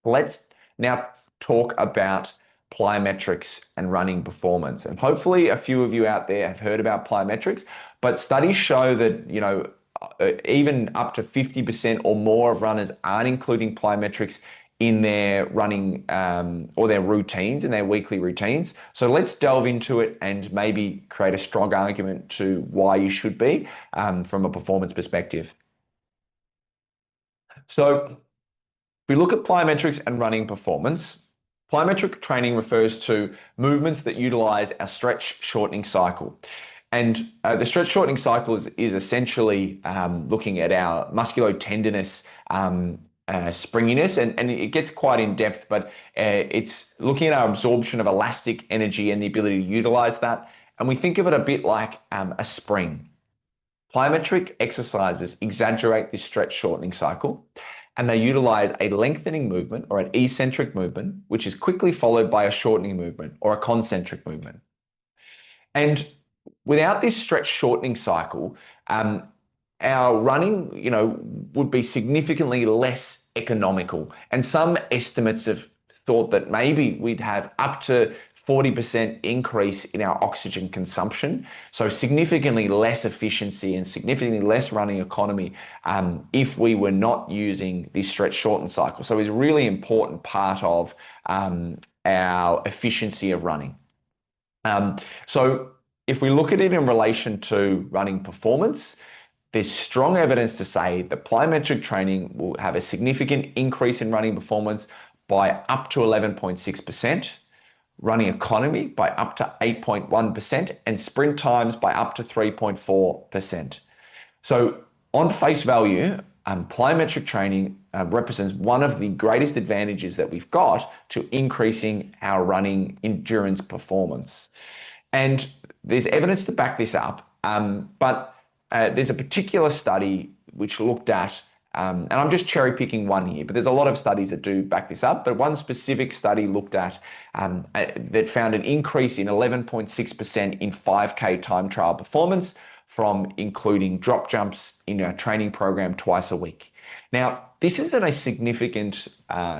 Let's now talk about plyometrics and running performance. And hopefully a few of you out there have heard about plyometrics, but studies show that, even up to 50% or more of runners aren't including plyometrics in their running or their routines, in their weekly routines. So let's delve into it and maybe create a strong argument to why you should be from a performance perspective. So if we look at plyometrics and running performance, plyometric training refers to movements that utilize our stretch shortening cycle. And the stretch shortening cycle is essentially looking at our musculotendinous springiness, and it gets quite in depth, but it's looking at our absorption of elastic energy and the ability to utilize that. And we think of it a bit like a spring. Plyometric exercises exaggerate this stretch shortening cycle, and they utilize a lengthening movement or an eccentric movement, which is quickly followed by a shortening movement or a concentric movement. And without this stretch shortening cycle, our running, would be significantly less economical. And some estimates have thought that maybe we'd have up to 40% increase in our oxygen consumption. So significantly less efficiency and significantly less running economy if we were not using this stretch shorten cycle. So it's a really important part of our efficiency of running. So if we look at it in relation to running performance, there's strong evidence to say that plyometric training will have a significant increase in running performance by up to 11.6%. Running economy by up to 8.1%, and sprint times by up to 3.4%. So on face value, plyometric training represents one of the greatest advantages that we've got to increasing our running endurance performance. And there's evidence to back this up, but there's a particular study which looked at and I'm just cherry picking one here, but there's a lot of studies that do back this up. But one specific study looked at that found an increase in 11.6% in 5K time trial performance from including drop jumps in our training program twice a week. Now, this isn't a significant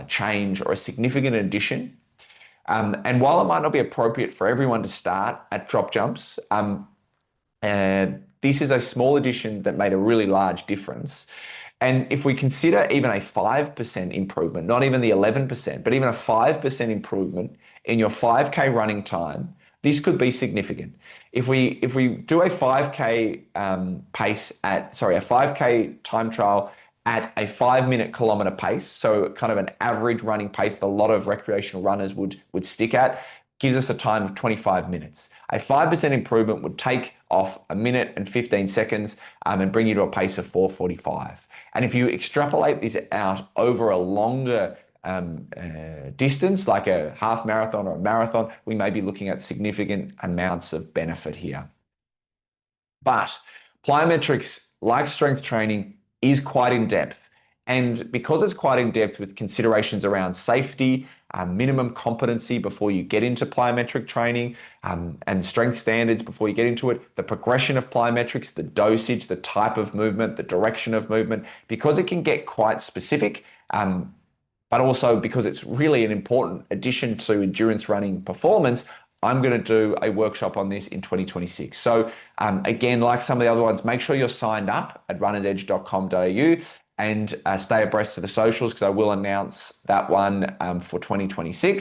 change or a significant addition. And while it might not be appropriate for everyone to start at drop jumps, this is a small addition that made a really large difference. And if we consider even a 5% improvement, not even the 11%, but even a 5% improvement in your 5K running time, this could be significant. If we do a 5K a 5K time trial at a 5-minute kilometer pace, so kind of an average running pace that a lot of recreational runners would stick at, gives us a time of 25 minutes. A 5% improvement would take off 1 minute and 15 seconds and bring you to a pace of 4:45. And if you extrapolate this out over a longer distance, like a half marathon or a marathon, we may be looking at significant amounts of benefit here. But plyometrics, like strength training, is quite in depth. And because it's quite in depth with considerations around safety, minimum competency before you get into plyometric training, and strength standards before you get into it, the progression of plyometrics, the dosage, the type of movement, the direction of movement, because it can get quite specific, but also because it's really an important addition to endurance running performance, I'm going to do a workshop on this in 2026. So again, like some of the other ones, make sure you're signed up at runnersedge.com.au and stay abreast of the socials because I will announce that one for 2026.